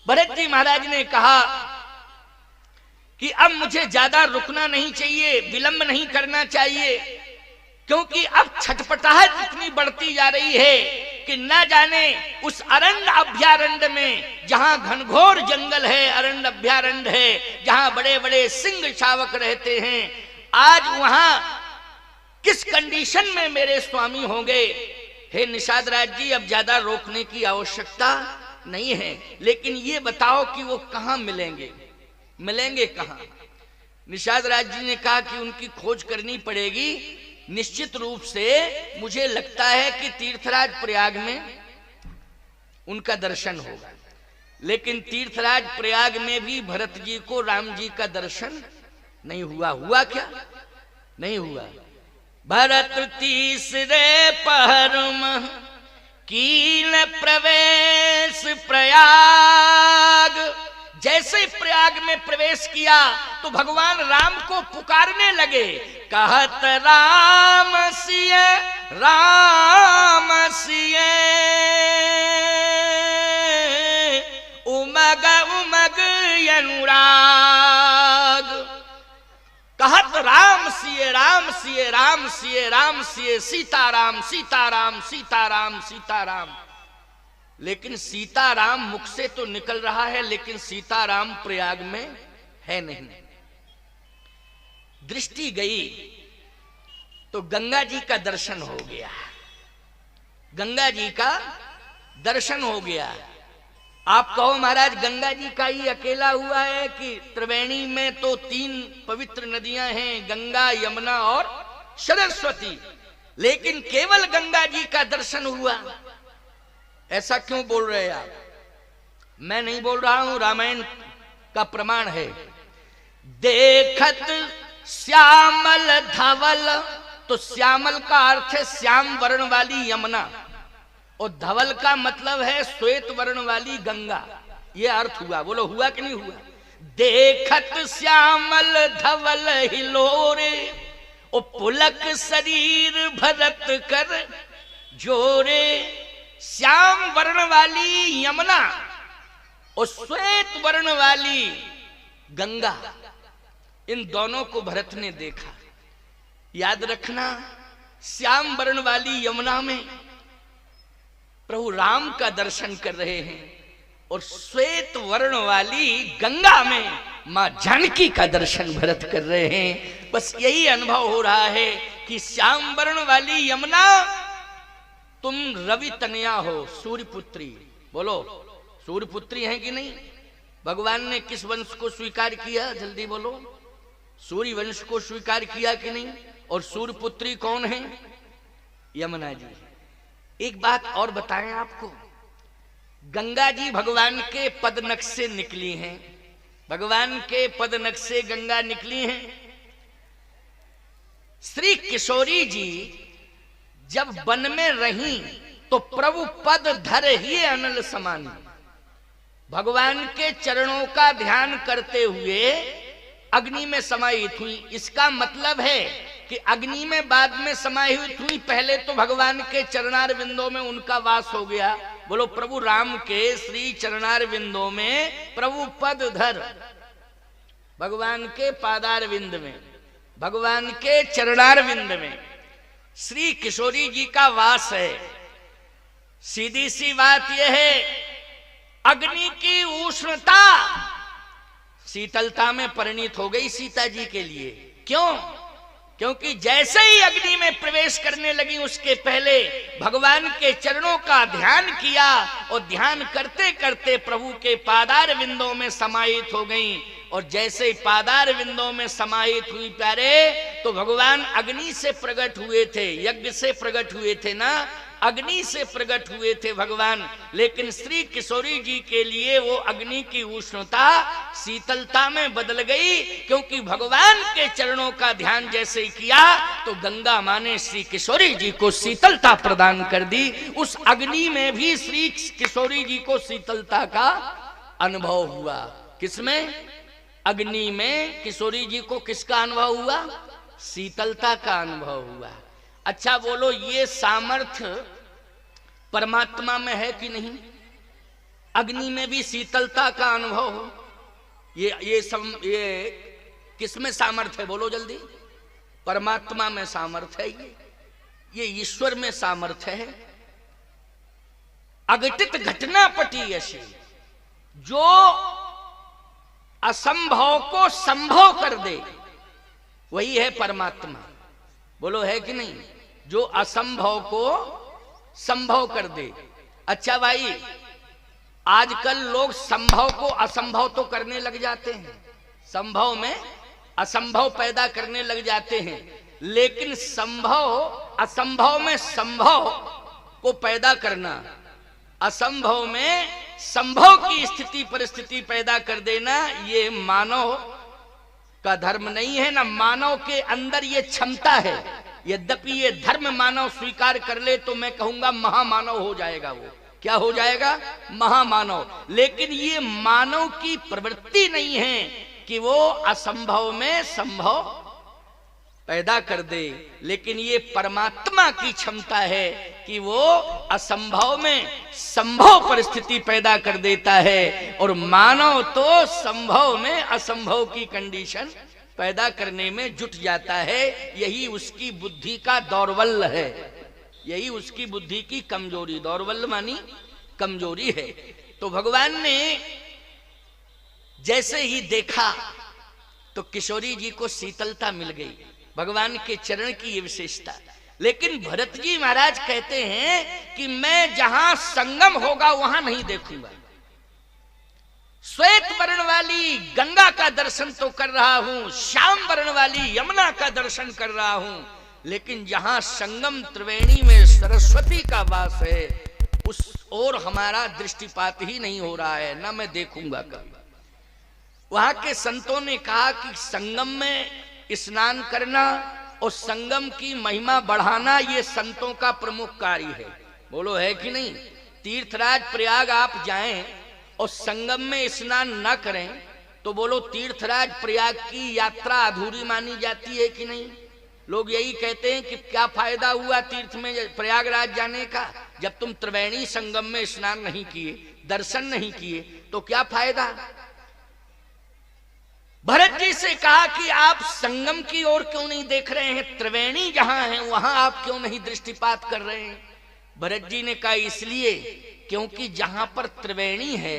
भरत जी महाराज ने कहा कि अब मुझे ज्यादा रुकना नहीं चाहिए, विलंब नहीं करना चाहिए, क्योंकि अब छटपटाहट इतनी बढ़ती जा रही है कि न जाने उस अरण्य अभ्यारण्य में, जहां घनघोर जंगल है, अरण्य अभ्यारण्य है, जहां बड़े बड़े सिंह शावक रहते हैं, आज वहां किस कंडीशन में मेरे स्वामी होंगे। हे निषाद राज जी, अब ज्यादा रोकने की आवश्यकता नहीं है, लेकिन ये बताओ कि वो कहां मिलेंगे, मिलेंगे कहां। निषाद राज जी ने कहा कि उनकी खोज करनी पड़ेगी। निश्चित रूप से मुझे लगता है कि तीर्थराज प्रयाग में उनका दर्शन होगा, लेकिन तीर्थराज प्रयाग में भी भरत जी को राम जी का दर्शन नहीं हुआ। हुआ क्या? नहीं हुआ। भरत तीसरे पहर में कीन प्रवेश प्रयाग। जैसे प्रयाग में प्रवेश किया तो भगवान राम को पुकारने लगे, कहत राम सिय राम सिय, उमग उमग अनुराग। कहत राम सिय राम सिय राम सिय राम सिय, सीताराम सीताराम सीताराम सीताराम। लेकिन सीताराम मुख से तो निकल रहा है, लेकिन सीताराम प्रयाग में है नहीं। दृष्टि गई तो गंगा जी का दर्शन हो गया, गंगा जी का दर्शन हो गया। आप कहो महाराज गंगा जी का ही अकेला हुआ है कि त्रिवेणी में तो 3 पवित्र नदियां हैं, गंगा यमुना और सरस्वती, लेकिन केवल गंगा जी का दर्शन हुआ। ऐसा क्यों बोल रहे हैं आप? मैं नहीं बोल रहा हूं, रामायण का प्रमाण है। देखत श्यामल धवल, तो श्यामल का अर्थ है श्याम वर्ण वाली यमुना, और धवल का मतलब है श्वेत वर्ण वाली गंगा। ये अर्थ हुआ। बोलो हुआ कि नहीं हुआ? देखत श्यामल धवल हिलोरे, ओ पुलक शरीर भरत कर जोरे। श्याम वर्ण वाली यमुना और श्वेत वर्ण वाली गंगा, इन दोनों को भरत ने देखा। याद रखना, श्याम वर्ण वाली यमुना में प्रभु राम का दर्शन कर रहे हैं, और श्वेत वर्ण वाली गंगा में मां जानकी का दर्शन भरत कर रहे हैं। बस यही अनुभव हो रहा है कि श्याम वर्ण वाली यमुना, तुम रवि तनया हो, सूर्य पुत्री। बोलो सूर्य पुत्री है कि नहीं? भगवान ने किस वंश को स्वीकार किया? जल्दी बोलो। सूर्य वंश को स्वीकार किया कि नहीं? और सूर्य पुत्री कौन है? यमुना जी। एक बात और बताएं आपको, गंगा जी भगवान के पदनख से निकली हैं, भगवान के पदनख से गंगा निकली हैं। श्री किशोरी जी जब वन में रही तो प्रभु पद धर ही अनल समानी, भगवान के चरणों का ध्यान करते हुए अग्नि में समाहित हुई। इसका मतलब है कि अग्नि में बाद में समाहित हुई, पहले तो भगवान के चरणार बिंदों में उनका वास हो गया। बोलो प्रभु राम के श्री चरणार बिंदों में प्रभु पद धर, भगवान के पादार बिंद में, भगवान के चरणार बिंद में श्री किशोरी जी का वास है। सीधी सी बात यह है, अग्नि की उष्णता शीतलता में परिणित हो गई सीता जी के लिए। क्यों? क्योंकि जैसे ही अग्नि में प्रवेश करने लगी, उसके पहले भगवान के चरणों का ध्यान किया, और ध्यान करते करते प्रभु के पादार बिंदों में समाहित हो गई। और जैसे पादार बिंदों में समाहित हुई प्यारे, तो भगवान अग्नि से प्रकट हुए थे, यज्ञ से प्रकट हुए थे ना, अग्नि से प्रकट हुए थे भगवान। लेकिन श्री किशोरी जी के लिए वो अग्नि की उष्णता शीतलता में बदल गई, क्योंकि भगवान के चरणों का ध्यान जैसे किया तो गंगा मां ने श्री किशोरी जी को शीतलता प्रदान कर दी। उस अग्नि में भी श्री किशोरी जी को शीतलता का अनुभव हुआ। किसमें? अग्नि में किशोरी जी को किसका अनुभव हुआ? शीतलता का अनुभव हुआ। अच्छा बोलो, ये सामर्थ्य परमात्मा में है कि नहीं? अग्नि में भी शीतलता का अनुभव हो। ये किसमें सामर्थ्य है? बोलो जल्दी। परमात्मा में सामर्थ्य है, ये ईश्वर में सामर्थ्य है। अघटित घटनापटी ऐसी जो असंभव को संभव कर दे, वही है परमात्मा। बोलो है कि नहीं? जो असंभव को संभव कर दे। अच्छा भाई, आजकल लोग संभव को असंभव तो करने लग जाते हैं, संभव में असंभव पैदा करने लग जाते हैं, लेकिन संभव असंभव में संभव को पैदा करना, असंभव में संभव की स्थिति परिस्थिति पैदा कर देना, ये मानव का धर्म नहीं है ना। मानव के अंदर ये क्षमता है। यद्यपि ये धर्म मानव स्वीकार कर ले तो मैं कहूंगा महामानव हो जाएगा। वो क्या हो जाएगा? महामानव। लेकिन ये मानव की प्रवृत्ति नहीं है कि वो असंभव में संभव पैदा कर दे, लेकिन ये परमात्मा की क्षमता है कि वो असंभव में संभव परिस्थिति पैदा कर देता है, और मानव तो संभव में असंभव की कंडीशन पैदा करने में जुट जाता है। यही उसकी बुद्धि का दौर्बल्य है, यही उसकी बुद्धि की कमजोरी, दौर्बल्य मानी कमजोरी है। तो भगवान ने जैसे ही देखा तो किशोरी जी को शीतलता मिल गई, भगवान के चरण की ये विशेषता। लेकिन भरत जी महाराज कहते हैं कि मैं जहां संगम होगा वहां नहीं देखूंगा। श्वेत वर्ण वाली गंगा का दर्शन तो कर रहा हूं, श्याम वर्ण वाली यमुना का दर्शन कर रहा हूं, लेकिन जहां संगम त्रिवेणी में सरस्वती का वास है, उस ओर हमारा दृष्टिपात ही नहीं हो रहा है, ना मैं देखूंगा कभी। वहां के संतों ने कहा कि संगम में स्नान करना और संगम की महिमा बढ़ाना ये संतों का प्रमुख कार्य है। बोलो है कि नहीं? तीर्थराज प्रयाग आप जाएं और संगम में स्नान न करें तो बोलो तीर्थराज प्रयाग की यात्रा अधूरी मानी जाती है कि नहीं? लोग यही कहते हैं कि क्या फायदा हुआ तीर्थ में प्रयागराज जाने का, जब तुम त्रिवेणी संगम में स्नान नहीं किए, दर्शन नहीं किए, तो क्या फायदा। भरत जी से कहा कि आप संगम की ओर क्यों नहीं देख रहे हैं, त्रिवेणी जहां है वहां आप क्यों नहीं दृष्टिपात कर रहे हैं। भरत जी ने कहा इसलिए क्योंकि जहां पर त्रिवेणी है,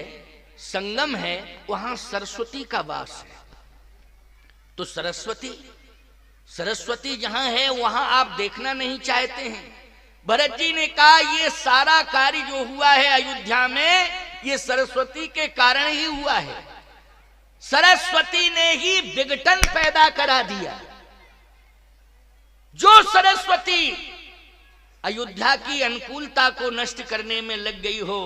संगम है, वहां सरस्वती का वास है। तो सरस्वती जहां है वहां आप देखना नहीं चाहते हैं। भरत जी ने कहा ये सारा कार्य जो हुआ है अयोध्या में, ये सरस्वती के कारण ही हुआ है। सरस्वती ने ही विघटन पैदा करा दिया। जो सरस्वती अयोध्या की अनुकूलता को नष्ट करने में लग गई हो,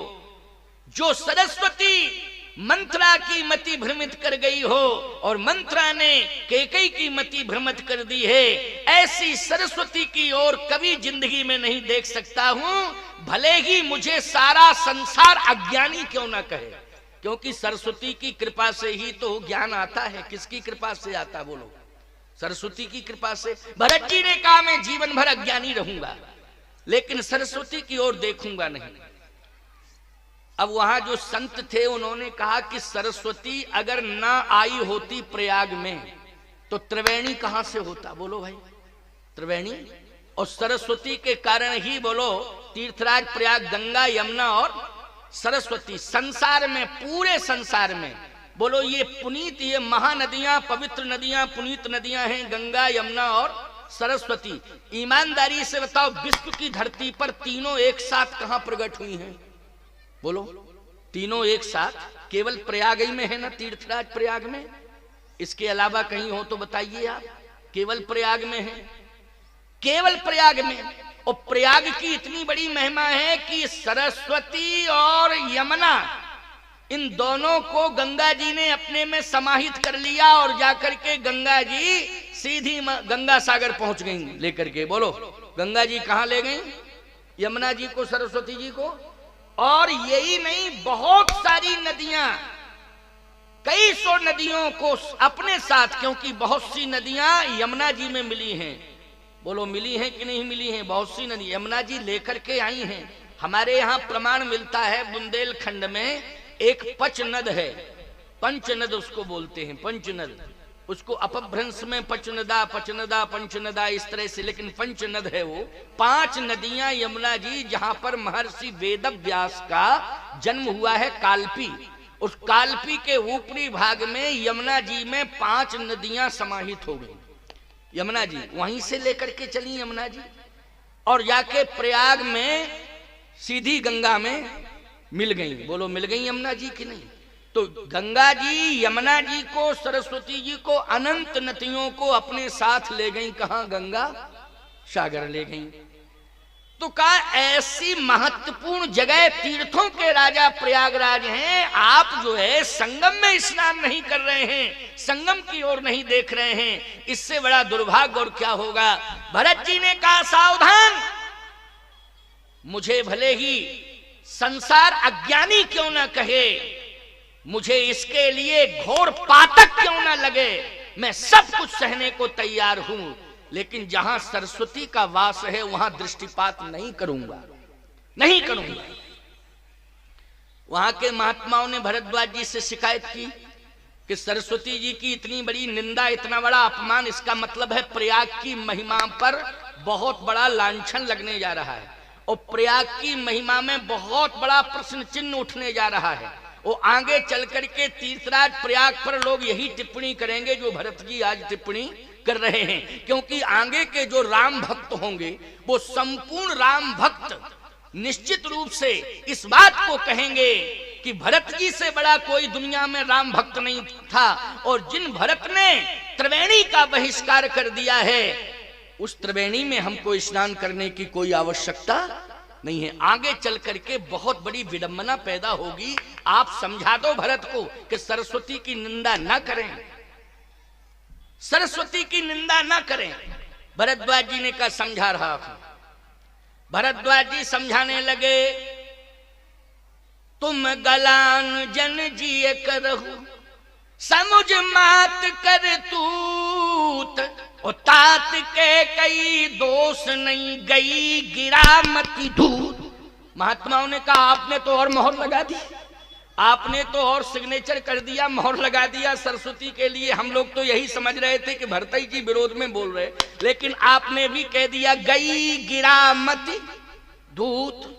जो सरस्वती मंत्रा की मति भ्रमित कर गई हो और मंत्रा ने कैकेयी की मति भ्रमित कर दी है, ऐसी सरस्वती की ओर कभी जिंदगी में नहीं देख सकता हूं, भले ही मुझे सारा संसार अज्ञानी क्यों ना कहे। क्योंकि सरस्वती की कृपा से ही तो ज्ञान आता है। किसकी कृपा से आता? बोलो, सरस्वती की कृपा से। भरत जी ने कहा मैं जीवन भर अज्ञानी रहूंगा, लेकिन सरस्वती की ओर देखूंगा नहीं। अब वहां जो संत थे उन्होंने कहा कि सरस्वती अगर ना आई होती प्रयाग में तो त्रिवेणी कहां से होता? बोलो भाई, त्रिवेणी और सरस्वती के कारण ही बोलो तीर्थराज प्रयाग, गंगा यमुना और सरस्वती संसार में, पूरे संसार में बोलो ये पुनीत, ये महानदियां, पवित्र नदियां, पुनीत नदियां हैं गंगा यमुना और सरस्वती। ईमानदारी से बताओ विश्व की धरती पर तीनों एक साथ कहां प्रकट हुई हैं? बोलो, तीनों एक साथ केवल प्रयाग ही में है ना, तीर्थराज प्रयाग में। इसके अलावा कहीं हो तो बताइए आप। केवल प्रयाग में है, केवल प्रयाग में। और प्रयाग की इतनी बड़ी महिमा है कि सरस्वती और यमुना, इन दोनों को गंगा जी ने अपने में समाहित कर लिया और जाकर के गंगा जी सीधी गंगा सागर पहुंच गई लेकर के। बोलो, गंगा जी कहां ले गई? यमुना जी को, सरस्वती जी को। और यही नहीं, बहुत सारी नदियां, कई सौ नदियों को अपने साथ, क्योंकि बहुत सी नदियां यमुना जी में मिली हैं। बोलो, मिली हैं कि नहीं मिली हैं? बहुत सी नदी यमुना जी लेकर के आई हैं। हमारे यहाँ प्रमाण मिलता है बुंदेलखंड में एक पच नद है, पंच नद उसको बोलते हैं, पंच नद, उसको अपभ्रंश में पचनदा पचनदा पंचनदा इस तरह से, लेकिन पंच नद है वो। 5 नदियां यमुना जी, जहां पर महर्षि वेदव्यास का जन्म हुआ है कालपी, उस कालपी के ऊपरी भाग में यमुना जी में 5 नदियां समाहित हो गई। यमुना जी वहीं से लेकर के चली यमुना जी, और जाके प्रयाग में सीधी गंगा में मिल गई। बोलो मिल गई यमुना जी की नहीं? तो गंगा जी यमुना जी को, सरस्वती जी को, अनंत नदियों को अपने साथ ले गई। कहां? गंगा सागर ले गई। तो कहा ऐसी महत्वपूर्ण जगह, तीर्थों के राजा प्रयागराज हैं, आप जो है संगम में स्नान नहीं कर रहे हैं, संगम की ओर नहीं देख रहे हैं, इससे बड़ा दुर्भाग्य और क्या होगा। भरत जी ने कहा सावधान, मुझे भले ही संसार अज्ञानी क्यों ना कहे, मुझे इसके लिए घोर पातक क्यों ना लगे, मैं सब कुछ सहने को तैयार हूं, लेकिन जहां सरस्वती का वास है वहां दृष्टिपात नहीं करूंगा, नहीं करूंगा। वहां के महात्माओं ने भरद्वाज जी से शिकायत की कि सरस्वती जी की इतनी बड़ी निंदा, इतना बड़ा अपमान, इसका मतलब है प्रयाग की महिमा पर बहुत बड़ा लांछन लगने जा रहा है, और प्रयाग की महिमा में बहुत बड़ा प्रश्न चिन्ह उठने जा रहा है। वो आगे चल करके तीर्थराज प्रयाग पर लोग यही टिप्पणी करेंगे जो भरत जी आज टिप्पणी कर रहे हैं, क्योंकि आगे के जो राम भक्त होंगे वो संपूर्ण राम भक्त निश्चित रूप से इस बात को कहेंगे कि भरत जी से बड़ा कोई दुनिया में राम भक्त नहीं था, और जिन भरत ने त्रिवेणी का बहिष्कार कर दिया है, उस त्रिवेणी में हमको स्नान करने की कोई आवश्यकता नहीं है। आगे चल करके बहुत बड़ी विडंबना पैदा होगी। आप समझा दो भरत को कि सरस्वती की निंदा ना करें, सरस्वती की निंदा ना करें। भरद्वाज जी ने कहा समझा रहा हूं। भरद्वाज जी समझाने लगे, तुम गलान जन जिए करहु, समुझ मात कर तूत, और तात के कई दोष नहीं, गई गिरा मति धूत। महात्माओं ने कहा आपने तो और मोहर लगा दी, आपने तो और सिग्नेचर कर दिया, मोहर लगा दिया सरस्वती के लिए। हम लोग तो यही समझ रहे थे कि भरतई जी विरोध में बोल रहे, लेकिन आपने भी कह दिया गई गिरा मति धूत।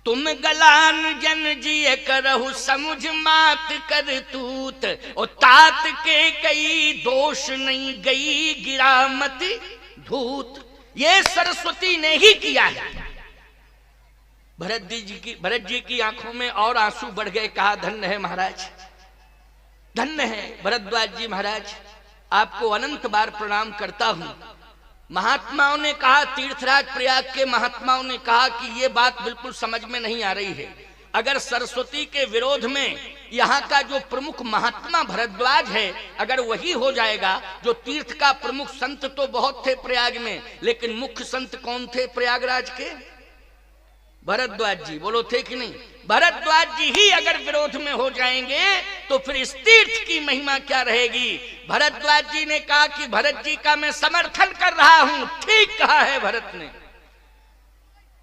तुम गलान जन जिए करहु, समुझ मात कर तूत, और तात के कई दोष नहीं, गई गिरा मति धूत। ये सरस्वती ने ही किया है। भरत जी की आंखों में और आंसू बढ़ गए। कहा धन्य है महाराज, धन्य है भरद्वाज जी महाराज, आपको अनंत बार प्रणाम करता हूं। महात्माओं ने कहा, तीर्थराज प्रयाग के महात्माओं ने कहा कि ये बात बिल्कुल समझ में नहीं आ रही है। अगर सरस्वती के विरोध में यहाँ का जो प्रमुख महात्मा भरद्वाज है, अगर वही हो जाएगा, जो तीर्थ का प्रमुख संत तो बहुत थे प्रयाग में, लेकिन मुख्य संत कौन थे प्रयागराज के? भरद्वाज जी। बोलो थे कि नहीं? भरद्वाज जी ही अगर विरोध में हो जाएंगे तो फिर इस तीर्थ की महिमा क्या रहेगी? भरद्वाज जी ने कहा कि भरत जी का मैं समर्थन कर रहा हूं। ठीक कहा है भरत ने।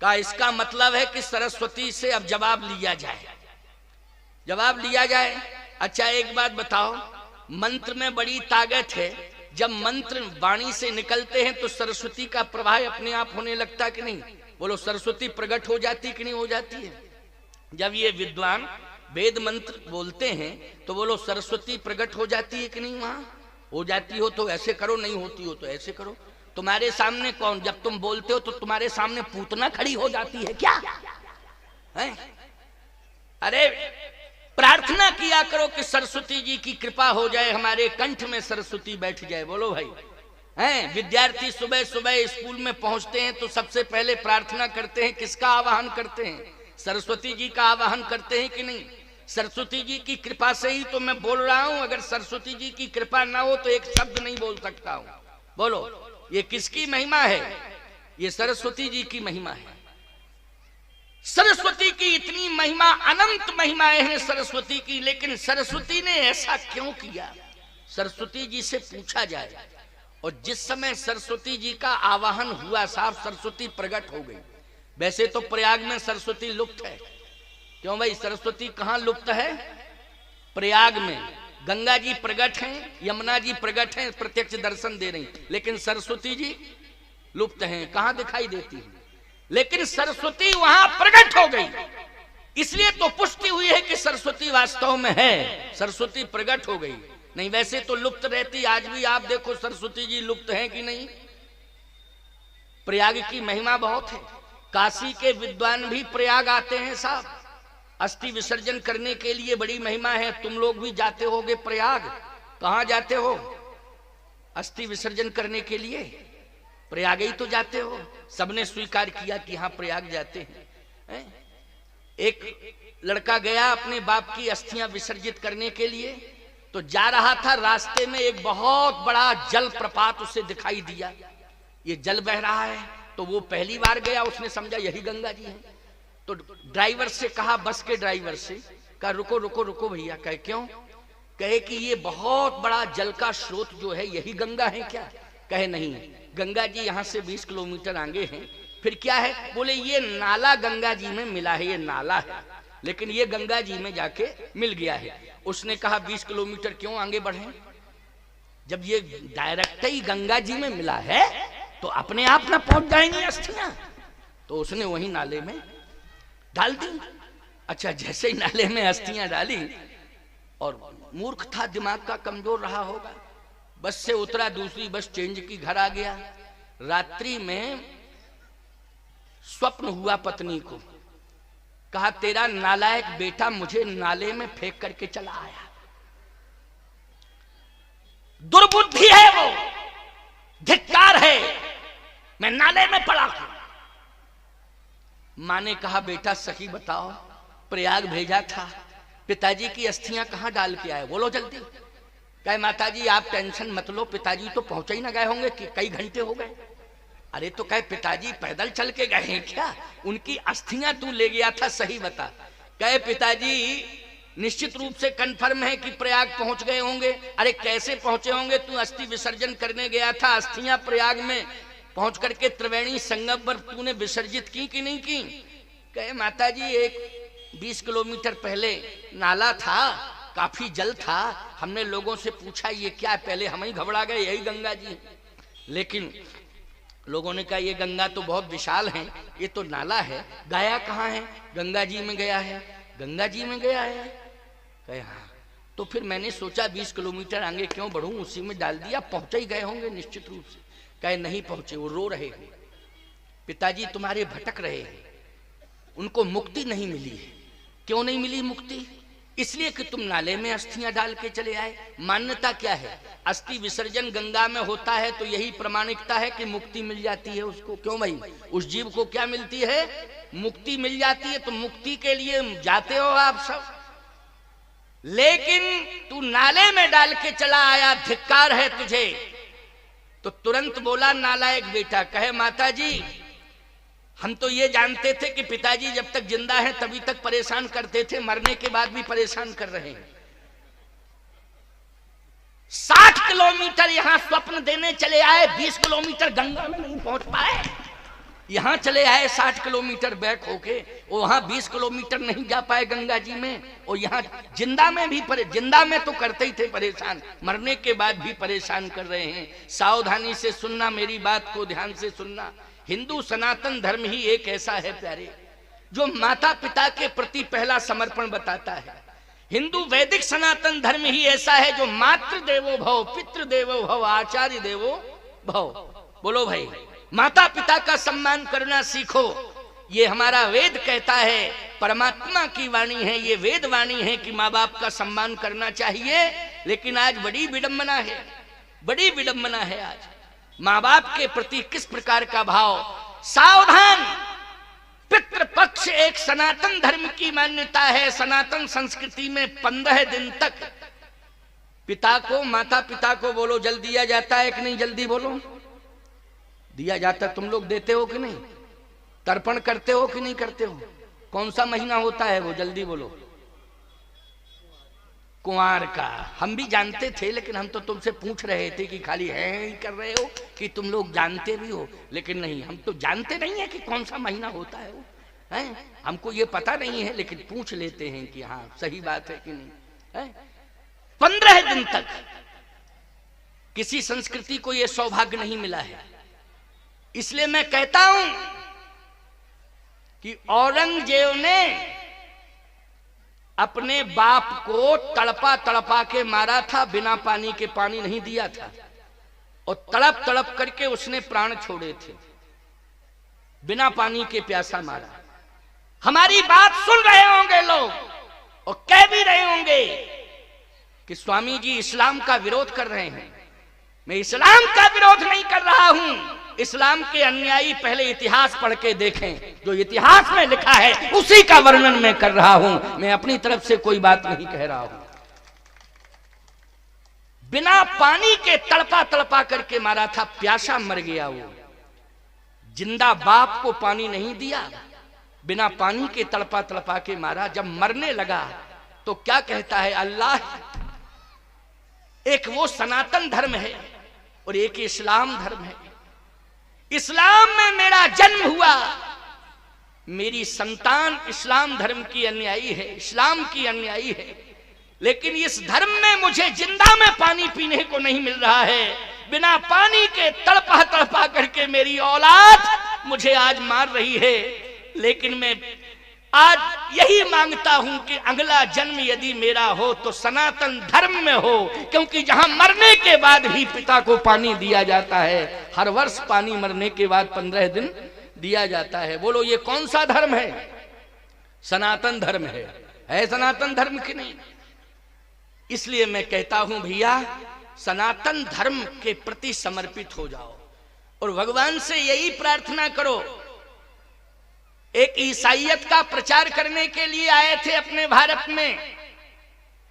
कहा इसका मतलब है कि सरस्वती से अब जवाब लिया जाए, जवाब लिया जाए। अच्छा एक बात बताओ, मंत्र में बड़ी ताकत है, जब मंत्र वाणी से निकलते हैं तो सरस्वती का प्रवाह अपने आप होने लगता कि नहीं? बोलो सरस्वती प्रकट हो जाती कि नहीं हो जाती है? जब ये विद्वान वेद मंत्र बोलते हैं तो बोलो सरस्वती प्रकट हो जाती है कि नहीं? वहां हो जाती हो तो ऐसे करो, नहीं होती हो तो ऐसे करो। तुम्हारे सामने कौन, जब तुम बोलते हो तो तुम्हारे सामने पूतना खड़ी हो जाती है क्या है? अरे प्रार्थना किया करो कि सरस्वती जी की कृपा हो जाए, हमारे कंठ में सरस्वती बैठ जाए। बोलो भाई, हैं? विद्यार्थी सुबह सुबह स्कूल में पहुंचते हैं तो सबसे पहले प्रार्थना करते हैं, किसका आवाहन करते हैं? सरस्वती जी का आवाहन करते हैं कि नहीं? सरस्वती जी की कृपा से ही तो मैं बोल रहा हूं। अगर सरस्वती जी की कृपा ना हो तो एक शब्द नहीं बोल सकता हूं। बोलो ये किसकी महिमा है? ये सरस्वती जी की महिमा है। सरस्वती की इतनी महिमा, अनंत महिमाएं हैं सरस्वती की, लेकिन सरस्वती ने ऐसा क्यों किया? सरस्वती जी से पूछा जाए। और जिस समय सरस्वती जी का आवाहन हुआ, साफ सरस्वती प्रकट हो गई। वैसे तो प्रयाग में सरस्वती लुप्त है, क्यों भाई, सरस्वती कहाँ लुप्त है? प्रयाग में। गंगा जी प्रकट हैं, यमुना जी प्रकट हैं, प्रत्यक्ष दर्शन दे रही, लेकिन सरस्वती जी लुप्त हैं, कहाँ दिखाई देती है। लेकिन सरस्वती वहां प्रकट हो गई, इसलिए तो पुष्टि हुई है कि सरस्वती वास्तव में है, सरस्वती प्रकट हो गई। नहीं वैसे तो लुप्त रहती। आज भी आप देखो सरस्वती जी लुप्त हैं कि नहीं। प्रयाग की महिमा बहुत है, काशी के विद्वान भी प्रयाग आते हैं साहब, अस्थि विसर्जन करने के लिए, बड़ी महिमा है। तुम लोग भी जाते होगे प्रयाग, कहां जाते हो? अस्थि विसर्जन करने के लिए प्रयाग ही तो जाते हो। सबने स्वीकार किया कि हाँ प्रयाग जाते हैं। एक लड़का गया अपने बाप की अस्थियां विसर्जित करने के लिए, तो जा रहा था, रास्ते में एक बहुत बड़ा जल प्रपात उसे दिखाई दिया, ये जल बह रहा है। तो वो पहली बार गया, उसने समझा यही गंगा जी है। तो ड्राइवर से कहा, बस के ड्राइवर से कहा रुको रुको रुको भैया। कहे क्यों? कहे कि ये बहुत बड़ा जल का स्रोत जो है यही गंगा है क्या? कहे नहीं, गंगा जी यहाँ से 20 किलोमीटर आगे हैं। फिर क्या है? बोले ये नाला गंगा जी में मिला है, ये नाला है, लेकिन ये गंगा जी में जाके मिल गया है। उसने कहा 20 किलोमीटर क्यों आगे बढ़े, जब ये डायरेक्ट ही गंगा जी में मिला है तो अपने आप ना पहुंच जाएंगी अस्थियां। तो उसने वही नाले में डाल दी। अच्छा, जैसे ही नाले में अस्थियां डाली, और मूर्ख था, दिमाग का कमजोर रहा होगा, बस से उतरा, दूसरी बस चेंज की, घर आ गया। रात्रि में स्वप्न हुआ पत्नी को, कहा तेरा नालायक बेटा मुझे नाले में फेंक करके चला आया, दुर्बुद्धि है वो, धिक्कार है, मैं नाले में पड़ा हूं। मां ने कहा बेटा सही बताओ, प्रयाग भेजा था, पिताजी की अस्थियां कहां डाल के आए, बोलो जल्दी। कहे माताजी आप टेंशन मत लो, पिताजी तो पहुंचे ही ना गए होंगे कि कई घंटे हो गए। अरे तो कहे पिताजी पैदल चल के गए हैं क्या, उनकी अस्थियां तू ले गया था, सही बता। कहे पिताजी निश्चित रूप से कंफर्म है कि प्रयाग पहुंच गए होंगे। अरे कैसे पहुंचे होंगे, तू अस्थि विसर्जन करने गया था, अस्थियां प्रयाग में पहुंच करके त्रिवेणी संगम पर तूने विसर्जित की कि नहीं की? कहे माताजी एक 20 किलोमीटर पहले नाला था, काफी जल था, हमने लोगों से पूछा ये क्या है, पहले हम ही घबरा गए यही गंगा जी, लेकिन लोगों ने कहा ये गंगा तो बहुत विशाल है, ये तो नाला है। गया कहाँ है? गंगा जी में गया है। गंगा जी में गया है? कहे हाँ। तो फिर मैंने सोचा 20 किलोमीटर आगे क्यों बढ़ूं, उसी में डाल दिया, पहुंच ही गए होंगे निश्चित रूप से। कहे नहीं पहुंचे, वो रो रहे हैं, पिताजी तुम्हारे भटक रहे हैं, उनको मुक्ति नहीं मिली है। क्यों नहीं मिली मुक्ति? इसलिए कि तुम नाले में अस्थियां डाल के चले आए। मान्यता क्या है? अस्थि विसर्जन गंगा में होता है तो यही प्रमाणिकता है कि मुक्ति मिल जाती है उसको। क्यों भाई, उस जीव को क्या मिलती है? मुक्ति मिल जाती है। तो मुक्ति के लिए जाते हो आप सब, लेकिन तू नाले में डाल के चला आया, धिक्कार है तुझे। तो तुरंत बोला नालायक बेटा। कहे माता जी हम तो ये जानते थे कि पिताजी जब तक जिंदा हैं तभी तक परेशान करते थे, मरने के बाद भी परेशान कर रहे हैं। 60 किलोमीटर यहां स्वप्न देने चले आए, 20 किलोमीटर गंगा में नहीं पहुंच पाए, यहां चले आए 60 किलोमीटर बैक होके, वहां 20 किलोमीटर नहीं जा पाए गंगा जी में, और यहां जिंदा में भी जिंदा में तो करते ही थे परेशान, मरने के बाद भी परेशान कर रहे हैं। सावधानी से सुनना, मेरी बात को ध्यान से सुनना। हिंदू सनातन धर्म ही एक ऐसा है प्यारे, जो माता पिता के प्रति पहला समर्पण बताता है। हिंदू वैदिक सनातन धर्म ही ऐसा है जो मातृ देवो भव, पितृ देवो भव, आचार्य देवो भव। बोलो भाई, माता पिता का सम्मान करना सीखो, ये हमारा वेद कहता है, परमात्मा की वाणी है, ये वेद वाणी है कि माँ बाप का सम्मान करना चाहिए। लेकिन आज बड़ी विडंबना है, बड़ी विडंबना है आज माँ बाप के प्रति किस प्रकार का भाव। सावधान, पितृपक्ष एक सनातन धर्म की मान्यता है। सनातन संस्कृति में 15 दिन तक पिता को, माता पिता को बोलो जल दिया जाता है कि नहीं? जल्दी बोलो, दिया जाता? तुम लोग देते हो कि नहीं? तर्पण करते हो कि नहीं करते हो? कौन सा महीना होता है वो, जल्दी बोलो? कुंवार का। हम भी जानते थे, लेकिन हम तो तुमसे पूछ रहे थे कि खाली है ही कर रहे हो कि तुम लोग जानते भी हो, लेकिन नहीं, हम तो जानते नहीं है कि कौन सा महीना होता है वो। हमको ये पता नहीं है, लेकिन पूछ लेते हैं कि हाँ सही बात है कि नहीं। 15 दिन तक किसी संस्कृति को यह सौभाग्य नहीं मिला है। इसलिए मैं कहता हूं कि औरंगजेब ने अपने बाप को तड़पा तड़पा के मारा था, बिना पानी के पानी नहीं दिया था, और तड़प तड़प करके उसने प्राण छोड़े थे, बिना पानी के प्यासा मारा। हमारी बात सुन रहे होंगे लोग और कह भी रहे होंगे कि स्वामी जी इस्लाम का विरोध कर रहे हैं। मैं इस्लाम का विरोध नहीं कर रहा हूं। इस्लाम के अनुयायी पहले इतिहास पढ़ के देखें, जो इतिहास में लिखा है उसी का वर्णन मैं कर रहा हूं। मैं अपनी तरफ से कोई बात नहीं कह रहा हूं। बिना पानी के तड़पा तड़पा करके मारा था, प्यासा मर गया वो। जिंदा बाप को पानी नहीं दिया, बिना पानी के तड़पा तड़पा के मारा। जब मरने लगा तो क्या कहता है अल्लाह, एक वो सनातन धर्म है और एक इस्लाम धर्म है। इस्लाम में मेरा जन्म हुआ, मेरी संतान इस्लाम धर्म की अनुयायी है, इस्लाम की अनुयायी है, लेकिन इस धर्म में मुझे जिंदा में पानी पीने को नहीं मिल रहा है। बिना पानी के तड़पा तड़पा करके मेरी औलाद मुझे आज मार रही है। लेकिन मैं आज यही मांगता हूं कि अगला जन्म यदि मेरा हो तो सनातन धर्म में हो, क्योंकि जहां मरने के बाद भी पिता को पानी दिया जाता है। हर वर्ष पानी मरने के बाद 15 दिन दिया जाता है। बोलो ये कौन सा धर्म है? सनातन धर्म है सनातन धर्म की नहीं। इसलिए मैं कहता हूं भैया, सनातन धर्म के प्रति समर्पित हो जाओ और भगवान से यही प्रार्थना करो। एक ईसाईयत का प्रचार करने के लिए आए थे अपने भारत में,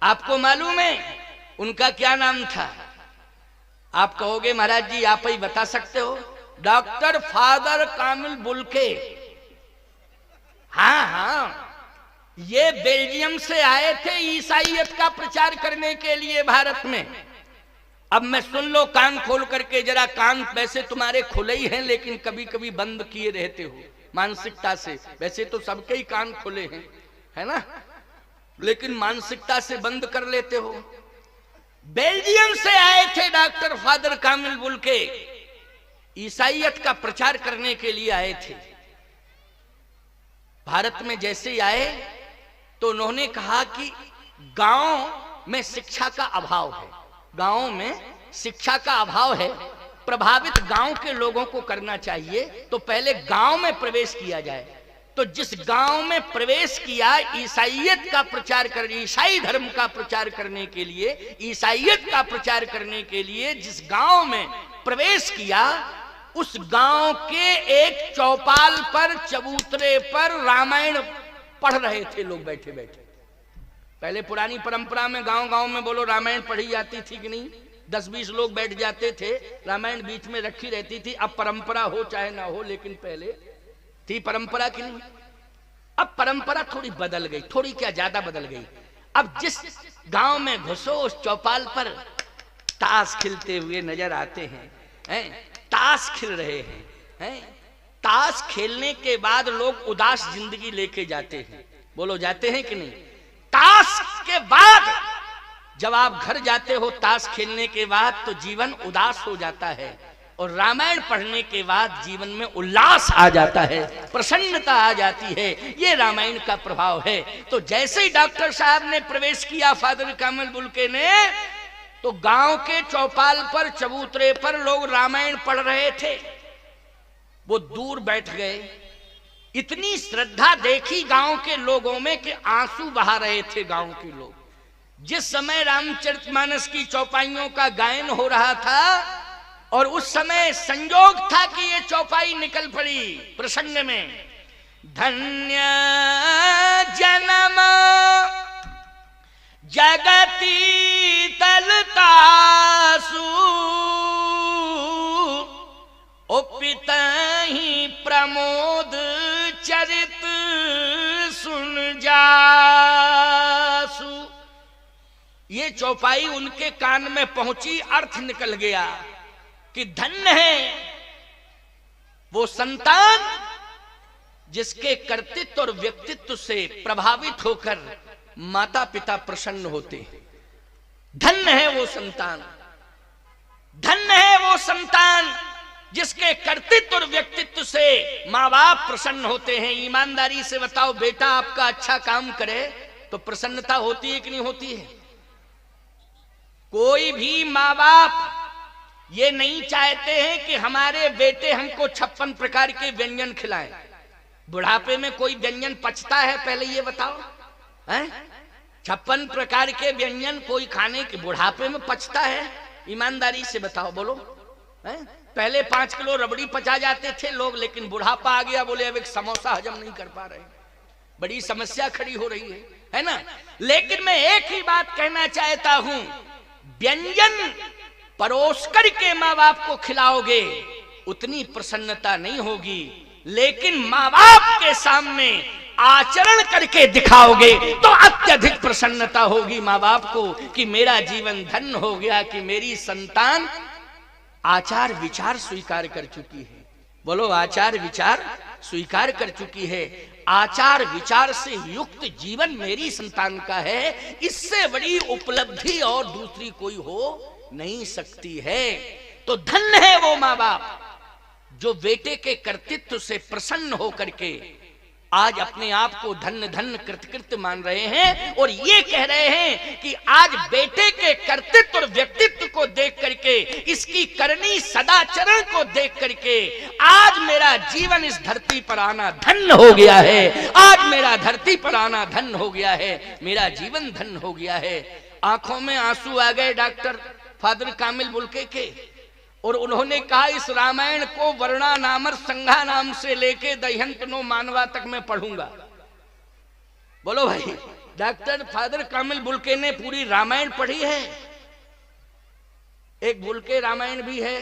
आपको मालूम है उनका क्या नाम था? आप कहोगे महाराज जी आप ही बता सकते हो। डॉक्टर फादर कामिल बुल्के। हाँ, ये बेल्जियम से आए थे ईसाईयत का प्रचार करने के लिए भारत में। अब मैं सुन लो कान खोल करके जरा। कान वैसे तुम्हारे खुले ही हैं, लेकिन कभी कभी बंद किए रहते हो मानसिकता से। वैसे तो सबके ही कान खुले हैं, है ना, लेकिन मानसिकता से बंद कर लेते हो। बेल्जियम से आए थे डॉक्टर फादर कामिल बुल्के, ईसाईयत का प्रचार करने के लिए आए थे। भारत में जैसे ही आए तो उन्होंने कहा कि गांव में शिक्षा का अभाव है, गांव में शिक्षा का अभाव है, प्रभावित गांव के लोगों को करना चाहिए, तो पहले गांव में प्रवेश किया जाए। तो जिस गांव में प्रवेश किया ईसाईयत का प्रचार कर, ईसाई धर्म का प्रचार करने के लिए, ईसाईयत का प्रचार करने के लिए जिस गांव में प्रवेश किया, उस गांव के एक चौपाल पर, चबूतरे पर रामायण पढ़ रहे थे लोग बैठे बैठे। पहले पुरानी परंपरा में गांव गांव में बोलो रामायण पढ़ी जाती थी कि नहीं? 10-20 लोग बैठ जाते थे, रामायण बीच में रखी रहती थी। अब परंपरा हो चाहे ना हो, लेकिन पहले थी परंपरा की नहीं। अब परंपरा थोड़ी बदल गई, थोड़ी क्या ज्यादा बदल गई। अब जिस गांव में घुसो उस चौपाल पर ताश खिलते हुए नजर आते हैं, ताश खिल रहे हैं। ताश खेलने के बाद लोग उदास जिंदगी लेके जाते हैं। बोलो जाते हैं कि नहीं? ताश के बाद जब आप घर जाते हो ताश खेलने के बाद, तो जीवन उदास हो जाता है, और रामायण पढ़ने के बाद जीवन में उल्लास आ जाता है, प्रसन्नता आ जाती है। ये रामायण का प्रभाव है। तो जैसे ही डॉक्टर साहब ने प्रवेश किया, फादर कामिल बुल्के ने, तो गांव के चौपाल पर, चबूतरे पर लोग रामायण पढ़ रहे थे। वो दूर बैठ गए। इतनी श्रद्धा देखी गांव के लोगों में कि आंसू बहा रहे थे गांव के लोग। जिस समय रामचरितमानस की चौपाइयों का गायन हो रहा था, और उस समय संयोग था कि ये चौपाई निकल पड़ी प्रसंग में, धन्य जन्म जगती तलतासु, ओपितहि प्रमोद चरित सुन जासु। ये चौपाई उनके कान में पहुंची, अर्थ निकल गया कि धन्य है वो संतान जिसके कर्तृत्व और व्यक्तित्व से प्रभावित होकर माता पिता प्रसन्न होते हैं। धन्य है वो संतान, धन्य है वो संतान जिसके कर्तृत्व और व्यक्तित्व से माँ बाप प्रसन्न होते हैं। ईमानदारी से बताओ, बेटा आपका अच्छा काम करे तो प्रसन्नता होती है कि नहीं होती है? कोई भी माँ बाप ये नहीं चाहते हैं कि हमारे बेटे हमको 56 प्रकार के व्यंजन खिलाएं। बुढ़ापे में कोई व्यंजन पचता है? पहले ये बताओ, हैं? 56 प्रकार के व्यंजन कोई खाने के बुढ़ापे में पचता है? ईमानदारी से बताओ, बोलो, हैं? पहले 5 किलो रबड़ी पचा जाते थे लोग, लेकिन बुढ़ापा आ गया, बोले अब एक समोसा हजम नहीं कर पा रहे, बड़ी समस्या खड़ी हो रही है ना? लेकिन मैं एक ही बात कहना चाहता हूं, व्यंजन परोस करके माँ बाप को खिलाओगे उतनी प्रसन्नता नहीं होगी, लेकिन माँ बाप के सामने आचरण करके दिखाओगे तो अत्यधिक प्रसन्नता होगी माँ बाप को कि मेरा जीवन धन्य हो गया, कि मेरी संतान आचार विचार स्वीकार कर चुकी है। बोलो, आचार विचार स्वीकार कर चुकी है। आचार विचार से युक्त जीवन मेरी संतान का है, इससे बड़ी उपलब्धि और दूसरी कोई हो नहीं सकती है। तो धन्य है वो माँ बाप जो बेटे के कर्तृत्व से प्रसन्न होकर के आज अपने आप को धन्य धन्य कृतकृत्य मान रहे हैं और ये कह रहे हैं कि आज बेटे के कर्तृत्व और व्यक्तित्व को देख करके, इसकी करनी सदाचरण को देख करके आज मेरा जीवन इस धरती पर आना धन्य हो गया है। आज मेरा धरती पर आना धन्य हो गया है, मेरा जीवन धन्य हो गया है। आंखों में आंसू आ गए डॉक्टर फादर कामिल बुल्के के, और उन्होंने कहा इस रामायण को वर्णा नामर संघा नाम से लेके दह्यंत नो मानवा तक मैं पढ़ूंगा। बोलो भाई, डॉक्टर फादर कामिल बुल्के ने पूरी रामायण पढ़ी है? एक बुल्के रामायण भी है,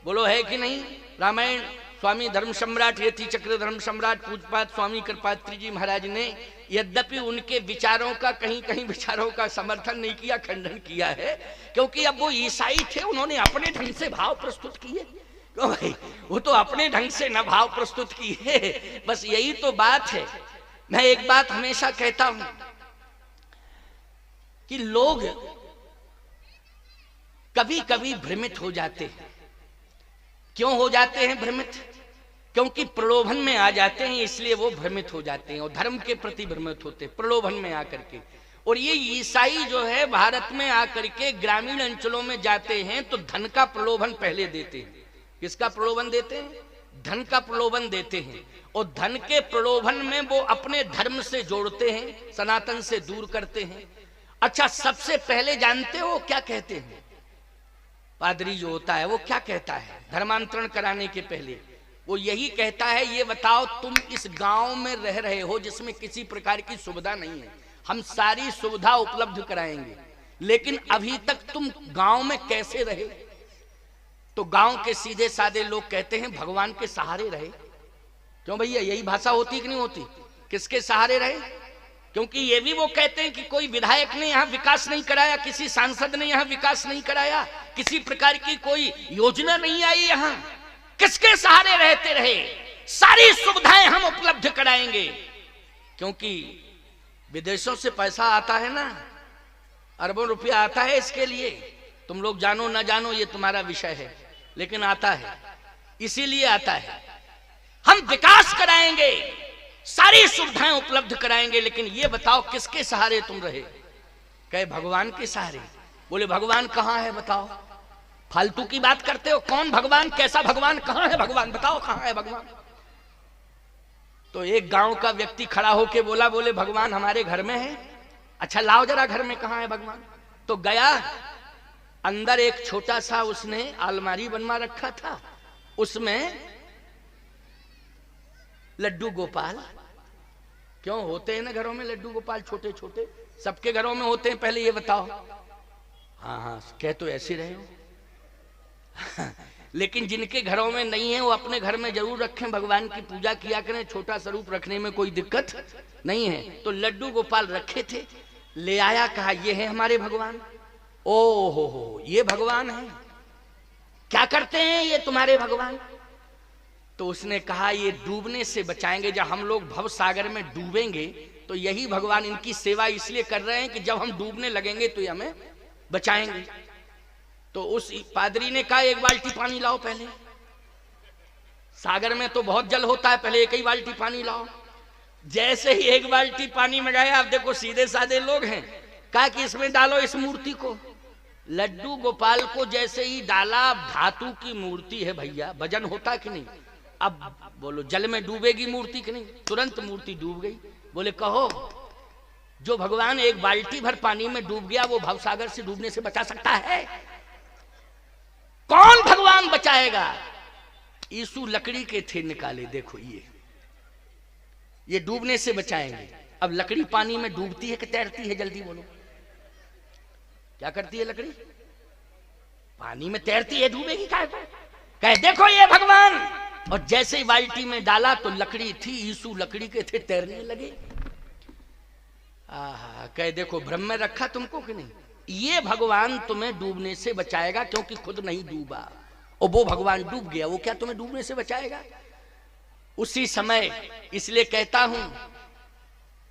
बोलो है कि नहीं? रामायण स्वामी धर्म सम्राट यति चक्र धर्म सम्राट पूजपात स्वामी कृपात्री जी महाराज ने यद्यपि उनके विचारों का कहीं कहीं विचारों का समर्थन नहीं किया, खंडन किया है, क्योंकि अब वो ईसाई थे, उन्होंने अपने ढंग से भाव प्रस्तुत किए। क्यों भाई, वो तो अपने ढंग से न भाव प्रस्तुत किए, बस यही तो बात है। मैं एक बात हमेशा कहता हूं कि लोग कभी कभी भ्रमित हो जाते हैं। क्यों हो जाते हैं भ्रमित? क्योंकि प्रलोभन में आ जाते हैं, इसलिए वो भ्रमित हो जाते हैं और धर्म के प्रति भ्रमित होते हैं प्रलोभन में आकर के। और ये ईसाई जो है भारत में आकर के ग्रामीण अंचलों में जाते हैं तो धन का प्रलोभन पहले देते हैं। किसका प्रलोभन देते हैं? धन का प्रलोभन देते हैं, और धन के प्रलोभन में वो अपने धर्म से जोड़ते हैं, सनातन से दूर करते हैं। अच्छा, सबसे पहले जानते हो क्या कहते हैं? पादरी जो होता है वो क्या कहता है धर्मांतरण कराने के पहले? वो यही कहता है, ये बताओ तुम इस गांव में रह रहे हो जिसमें किसी प्रकार की सुविधा नहीं है, हम सारी सुविधा उपलब्ध कराएंगे, लेकिन अभी तक तुम गांव में कैसे रहे? तो गांव के सीधे साधे लोग कहते हैं भगवान के सहारे रहे। क्यों भैया, यही भाषा होती कि नहीं होती? किसके सहारे रहे? क्योंकि ये भी वो कहते हैं कि कोई विधायक ने यहाँ विकास नहीं कराया, किसी सांसद ने यहाँ विकास नहीं कराया, किसी प्रकार की कोई योजना नहीं आई यहाँ। किसके सहारे रहते रहे? सारी सुविधाएं हम उपलब्ध कराएंगे, क्योंकि विदेशों से पैसा आता है ना, अरबों रुपया आता है इसके लिए। तुम लोग जानो ना जानो ये तुम्हारा विषय है, लेकिन आता है, इसीलिए आता है। हम विकास कराएंगे, सारी सुविधाएं उपलब्ध कराएंगे, लेकिन ये बताओ किसके सहारे तुम रहे? कहे भगवान के सहारे। बोले भगवान कहाँ है बताओ? फालतू की बात करते हो। कौन भगवान? कैसा भगवान? कहाँ है भगवान? बताओ कहाँ है भगवान? तो एक गांव का व्यक्ति खड़ा होके बोला, बोले भगवान हमारे घर में है। अच्छा लाओ जरा घर में कहाँ है भगवान। तो गया, अंदर एक छोटा सा उसने अलमारी बनवा रखा था, उसमें लड्डू गोपाल, क्यों होते हैं ना घरों में लड्डू गोपाल छोटे छोटे, सबके घरों में होते हैं। पहले ये बताओ। हाँ हाँ, कह तो ऐसे रहे हो लेकिन जिनके घरों में नहीं है वो अपने घर में जरूर रखें, भगवान की पूजा किया करें, छोटा स्वरूप रखने में कोई दिक्कत नहीं है। तो लड्डू गोपाल रखे थे, ले आया, कहा ये है हमारे भगवान। ओ हो, ये भगवान है? क्या करते हैं ये तुम्हारे भगवान? तो उसने कहा ये डूबने से बचाएंगे, जब हम लोग भव सागर में डूबेंगे तो यही भगवान इनकी सेवा इसलिए कर रहे हैं कि जब हम डूबने लगेंगे तो ये हमें बचाएंगे। तो उस पादरी ने कहा एक बाल्टी पानी लाओ, पहले सागर में तो बहुत जल होता है, पहले एक ही बाल्टी पानी लाओ। जैसे ही एक बाल्टी पानी मंगाया, आप देखो सीधे साधे लोग हैं, कहा कि इसमें डालो इस मूर्ति को। लड्डू गोपाल को जैसे ही डाला, धातु की मूर्ति है भैया, वजन होता कि नहीं? अब बोलो जल में डूबेगी मूर्ति कि नहीं? तुरंत मूर्ति डूब गई। बोले कहो जो भगवान एक बाल्टी भर पानी में डूब गया वो भवसागर से डूबने से बचा सकता है? कौन भगवान बचाएगा? यीशु लकड़ी के थे निकाले, देखो ये डूबने से बचाएंगे। अब लकड़ी पानी में डूबती है कि तैरती है? जल्दी बोलो, क्या करती है लकड़ी? पानी में तैरती है, डूबेगी क्या? कहे देखो ये भगवान। और जैसे ही बाल्टी में डाला तो लकड़ी थी, यीशु लकड़ी के थे, तैरने लगे। आहा, कहे देखो भ्रम में रखा तुमको कि नहीं? ये भगवान तुम्हें डूबने से बचाएगा, क्योंकि खुद नहीं डूबा और वो भगवान डूब गया, वो क्या तुम्हें डूबने से बचाएगा? उसी समय इसलिए कहता हूं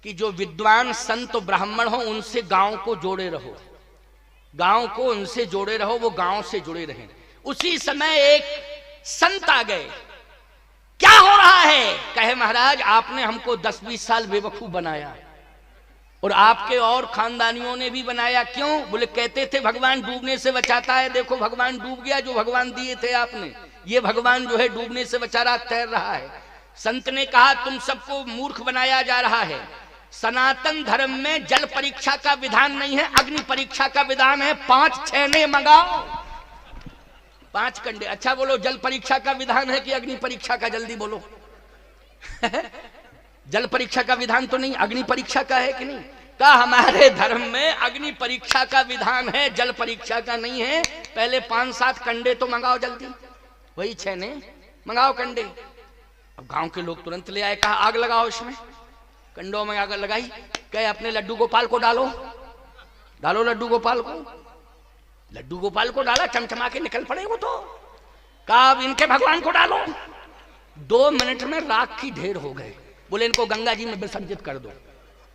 कि जो विद्वान संत ब्राह्मण हो उनसे गांव को जोड़े रहो, गांव को उनसे जोड़े रहो, वो गांव से जुड़े रहें। उसी समय एक संत आ गए, क्या हो रहा है? कहे महाराज आपने हमको 10-20 साल बेवकूफ बनाया और आपके और खानदानियों ने भी बनाया। क्यों? बोले कहते थे भगवान डूबने से बचाता है, देखो भगवान डूब गया, जो भगवान दिए थे आपने, ये भगवान जो है डूबने से बचा रहा, तैर रहा है। संत ने कहा तुम सबको मूर्ख बनाया जा रहा है। सनातन धर्म में जल परीक्षा का विधान नहीं है, अग्नि परीक्षा का विधान है। 5 छेने मंगाओ, 5 कंडे। अच्छा बोलो जल परीक्षा का विधान है कि अग्नि परीक्षा का? जल्दी बोलो। जल परीक्षा का विधान तो नहीं, अग्नि परीक्षा का है कि नहीं? का हमारे धर्म में अग्नि परीक्षा का विधान है, जल परीक्षा का नहीं है। पहले 5-7 कंडे तो मंगाओ जल्दी, वही छेने मंगाओ कंडे। अब गांव के लोग तुरंत ले आए, कहा आग लगाओ इसमें। कंडों में आग लगाई, कहे अपने लड्डू गोपाल को डालो, डालो लड्डू गोपाल को। लड्डू गोपाल को डाला, चमचमा के निकल पड़े वो तो। कहा अब इनके भगवान को डालो। 2 मिनट में राख की ढेर हो गए। बोले इनको गंगा जी में विसर्जित कर दो,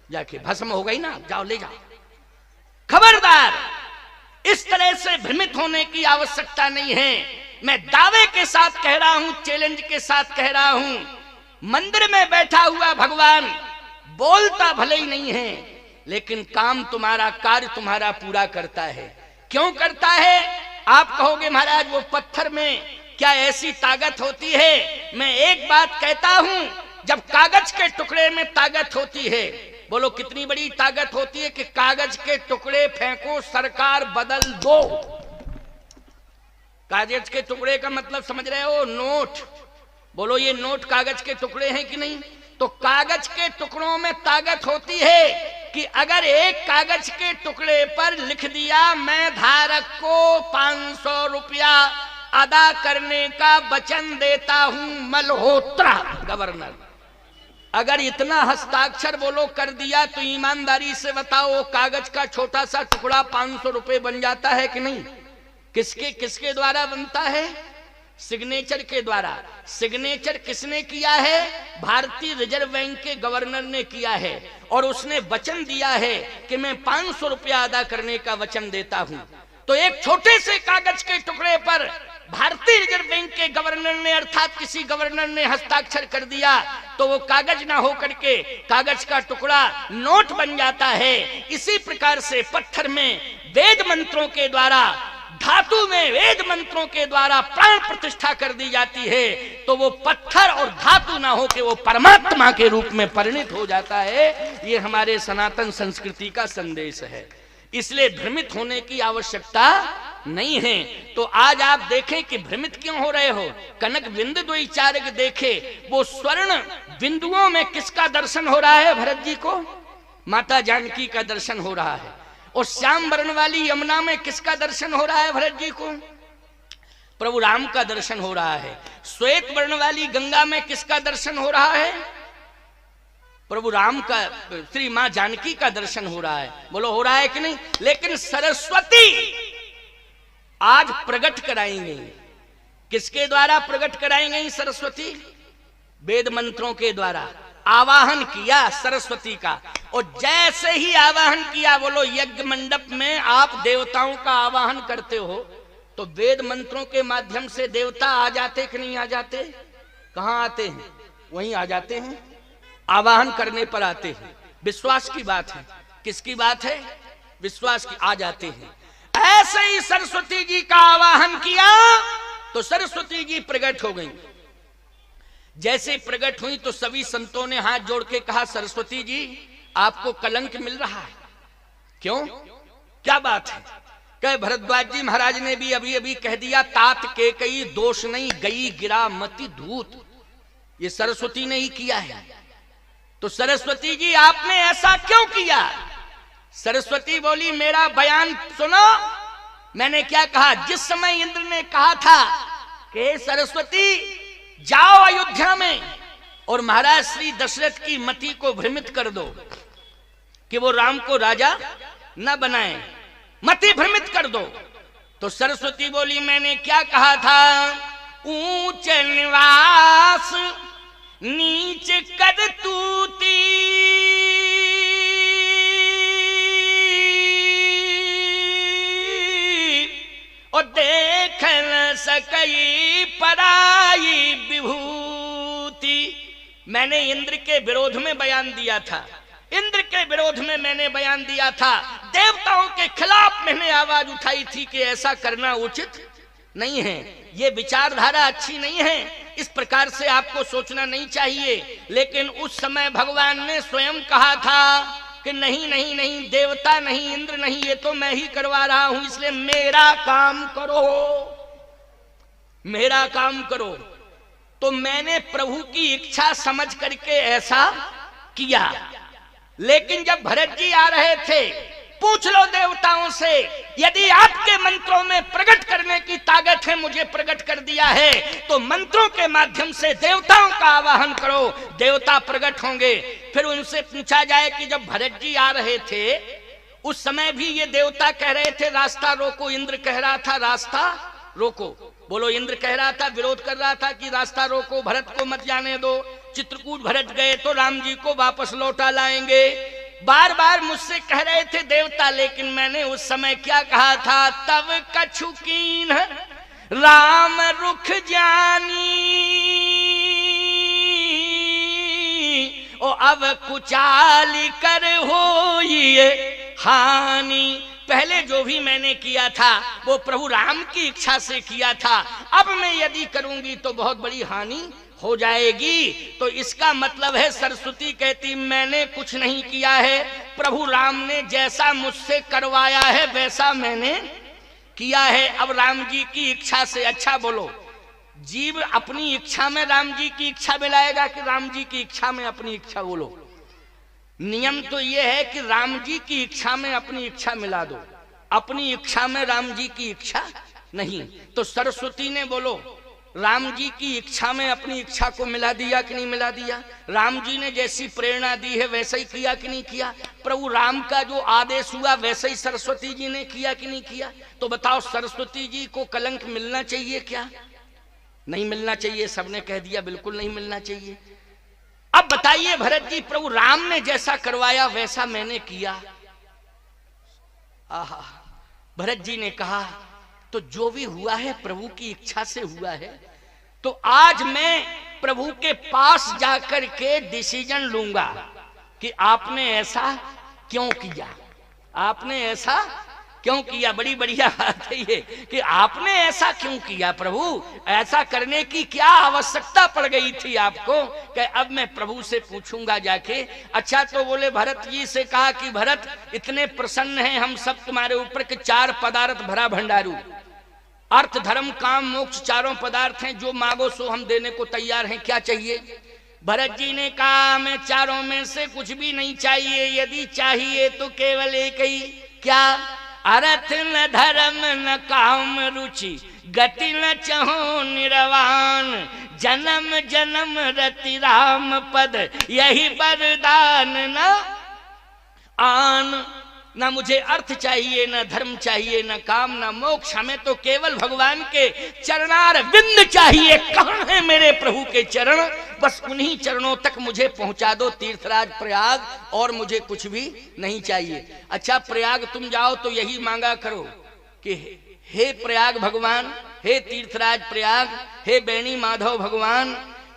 जाके भस्म हो गई ना, जाओ ले जाओ। खबरदार, इस तरह से भ्रमित होने की आवश्यकता नहीं है। मैं दावे के साथ कह रहा हूं, चैलेंज के साथ कह रहा हूं, मंदिर में बैठा हुआ भगवान बोलता भले ही नहीं है, लेकिन काम तुम्हारा, कार्य तुम्हारा पूरा करता है। क्यों करता है? आप कहोगे महाराज वो पत्थर में क्या ऐसी ताकत होती है? मैं एक बात कहता हूं, जब कागज के टुकड़े में ताकत होती है, बोलो कितनी बड़ी ताकत होती है कि कागज के टुकड़े फेंको, सरकार बदल दो। कागज के टुकड़े का मतलब समझ रहे हो? नोट। बोलो ये नोट कागज के टुकड़े हैं कि नहीं? तो कागज के टुकड़ों में ताकत होती है कि अगर एक कागज के टुकड़े पर लिख दिया मैं धारक को 500 रुपया अदा करने का वचन देता हूं मल्होत्रा गवर्नर, अगर इतना हस्ताक्षर बोलो कर दिया तो ईमानदारी से बताओ वो कागज का छोटा सा टुकड़ा 500 रुपए बन जाता है कि नहीं? किसके किसके द्वारा बनता है? सिग्नेचर के द्वारा। सिग्नेचर किसने किया है? भारतीय रिजर्व बैंक के गवर्नर ने किया है, और उसने वचन दिया है कि मैं 500 रुपया अदा करने का वचन देता हूं। तो एक छोटे से कागज के टुकड़े पर भारतीय रिजर्व बैंक के गवर्नर ने, अर्थात किसी गवर्नर ने हस्ताक्षर कर दिया तो वो कागज ना हो करके कागज का टुकड़ा नोट बन जाता है। इसी प्रकार से पत्थर में वेद मंत्रों के द्वारा, धातु में वेद मंत्रों के द्वारा प्राण प्रतिष्ठा कर दी जाती है, तो वो पत्थर और धातु ना हो के वो परमात्मा के रूप में परिणित हो जाता है। ये हमारे सनातन संस्कृति का संदेश है। इसलिए भ्रमित होने की आवश्यकता नहीं है। तो आज आप देखें कि भ्रमित क्यों हो रहे हो? कनक बिंदु द्वैचारिक देखे, वो स्वर्ण बिंदुओं में किसका दर्शन हो रहा है भरत जी को? माता जानकी का दर्शन हो रहा है। और श्याम वर्ण वाली यमुना में किसका दर्शन हो रहा है भरत जी को? प्रभु राम का दर्शन हो रहा है। श्वेत वर्ण वाली गंगा में किसका दर्शन हो रहा है? प्रभु राम का, श्री मां जानकी का दर्शन हो रहा है। बोलो हो रहा है कि नहीं? लेकिन सरस्वती आज प्रकट कराएंगे किसके द्वारा प्रकट कराई गई सरस्वती? वेद मंत्रों के द्वारा आवाहन किया सरस्वती का। और जैसे ही आवाहन किया, बोलो यज्ञ मंडप में आप देवताओं का आवाहन करते हो तो वेद मंत्रों के माध्यम से देवता आ जाते कि नहीं आ जाते? कहां आते हैं? वहीं आ जाते हैं, आवाहन करने पर आते हैं। विश्वास की बात है। किसकी बात है? विश्वास की। आ जाते हैं। ऐसे ही सरस्वती जी का आवाहन किया तो सरस्वती जी प्रकट हो गई। जैसे प्रकट हुई तो सभी संतों ने हाथ जोड़ के कहा, सरस्वती जी आपको कलंक मिल रहा है। क्यों? क्या बात है? कहे भरद्वाज जी महाराज ने भी अभी अभी कह दिया, तात के कई दोष नहीं गई गिरा मति धूत। ये सरस्वती ने ही किया है। तो सरस्वती जी आपने ऐसा क्यों किया? सरस्वती बोली, मेरा बयान सुनो। मैंने क्या कहा? जिस समय इंद्र ने कहा था कि सरस्वती जाओ अयोध्या में और महाराज श्री दशरथ की मति को भ्रमित कर दो कि वो राम को राजा न बनाए, मति भ्रमित कर दो। तो सरस्वती बोली, मैंने क्या कहा था? ऊंच निवास नीच कद तूती, और देख न सकई पराई विभूति। मैंने इंद्र के विरोध में बयान दिया था। इंद्र के विरोध में मैंने बयान दिया था। देवताओं के खिलाफ मैंने आवाज उठाई थी कि ऐसा करना उचित नहीं है, ये विचारधारा अच्छी नहीं है, इस प्रकार से आपको सोचना नहीं चाहिए। लेकिन उस समय भगवान ने स्वयं कहा था कि नहीं नहीं नहीं, देवता नहीं, इंद्र नहीं, ये तो मैं ही करवा रहा हूं, इसलिए मेरा काम करो, मेरा काम करो। तो मैंने प्रभु की इच्छा समझ करके ऐसा किया। लेकिन जब भरत जी आ रहे थे, पूछ लो देवताओं से, यदि आपके मंत्रों में प्रकट करने की ताकत है, मुझे प्रकट कर दिया है, तो मंत्रों के माध्यम से देवताओं का आवाहन करो, देवता प्रकट होंगे। फिर उनसे पूछा जाए कि जब भरत जी आ रहे थे उस समय भी ये देवता कह रहे थे रास्ता रोको, इंद्र कह रहा था रास्ता रोको। बोलो, इंद्र कह रहा था, विरोध कर रहा था कि रास्ता रोको, भरत को मत जाने दो, चित्रकूट भरत गए तो राम जी को वापस लौटा लाएंगे, बार बार मुझसे कह रहे थे देवता। लेकिन मैंने उस समय क्या कहा था? तब कछु कीन राम रुख जानी, ओ अब कुचाली कर हो ये हानि। पहले जो भी मैंने किया था वो प्रभु राम की इच्छा से किया था, अब मैं यदि करूंगी तो बहुत बड़ी हानि हो जाएगी। तो इसका मतलब है सरस्वती कहती मैंने कुछ नहीं किया है, प्रभु राम ने जैसा मुझसे करवाया है वैसा मैंने किया है। अब राम जी की इच्छा से, अच्छा बोलो, जीव अपनी इच्छा में राम जी की इच्छा मिलाएगा कि राम जी की इच्छा में अपनी इच्छा? बोलो, नियम तो यह है कि राम जी की इच्छा में अपनी इच्छा मिला दो, अपनी इच्छा में राम जी की इच्छा नहीं। तो सरस्वती ने बोलो राम जी की इच्छा में अपनी इच्छा को मिला दिया कि नहीं मिला दिया? राम जी ने जैसी प्रेरणा दी है वैसा ही किया कि नहीं किया? प्रभु राम का जो आदेश हुआ वैसे ही सरस्वती जी ने किया कि नहीं किया? तो बताओ, सरस्वती जी को कलंक मिलना चाहिए क्या? नहीं मिलना चाहिए। सबने कह दिया बिल्कुल नहीं मिलना चाहिए। अब बताइए भरत जी, प्रभु राम ने जैसा करवाया वैसा मैंने किया। आहा, भरत जी ने कहा तो जो भी हुआ है प्रभु की इच्छा से हुआ है। तो आज मैं प्रभु के पास जाकर के डिसीजन लूंगा कि आपने ऐसा क्यों किया, आपने ऐसा क्यों किया। बड़ी बढ़िया बात है ये कि आपने ऐसा क्यों किया प्रभु, ऐसा करने की क्या आवश्यकता पड़ गई थी आपको? कि अब मैं प्रभु से पूछूंगा जाके। अच्छा, तो बोले भरत जी से कहा कि भरत इतने प्रसन्न हैं हम सब तुम्हारे ऊपर के 4 पदार्थ भरा भंडारू, अर्थ धर्म काम मोक्ष, 4 पदार्थ हैं, जो मांगो सो हम देने को तैयार हैं, क्या चाहिए? भरत जी ने कहा मैं 4 में से कुछ भी नहीं चाहिए, यदि चाहिए तो केवल एक ही। क्या? अर्थ न धर्म न काम रुचि, गति न चहो निर्वाण, जन्म जन्म रति राम पद, यही वरदान न आन। ना मुझे अर्थ चाहिए, ना धर्म चाहिए, ना काम, ना मोक्ष, हमें तो केवल भगवान के चरणार बिंद चाहिए। कहाँ है मेरे प्रभु के चरण, बस उन्हीं चरणों तक मुझे पहुंचा दो तीर्थराज प्रयाग, और मुझे कुछ भी नहीं चाहिए। अच्छा, प्रयाग तुम जाओ तो यही मांगा करो कि हे प्रयाग भगवान, हे तीर्थराज प्रयाग, हे बेणी माधव भगवान,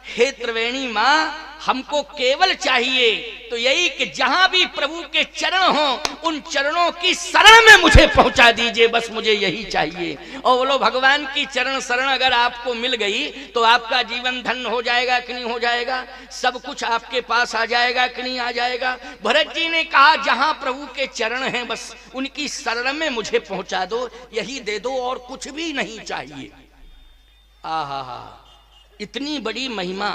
हे त्रिवेणी माँ, हमको केवल चाहिए तो यही कि जहां भी प्रभु के चरण हो उन चरणों की शरण में मुझे पहुंचा दीजिए, बस मुझे यही चाहिए। और बोलो, भगवान की चरण शरण अगर आपको मिल गई तो आपका जीवन धन्य हो जाएगा कि नहीं हो जाएगा? सब कुछ आपके पास आ जाएगा कि नहीं आ जाएगा? भरत जी ने कहा, जहां प्रभु के चरण हैं बस उनकी शरण में मुझे पहुंचा दो, यही दे दो और कुछ भी नहीं चाहिए। आहा, इतनी बड़ी महिमा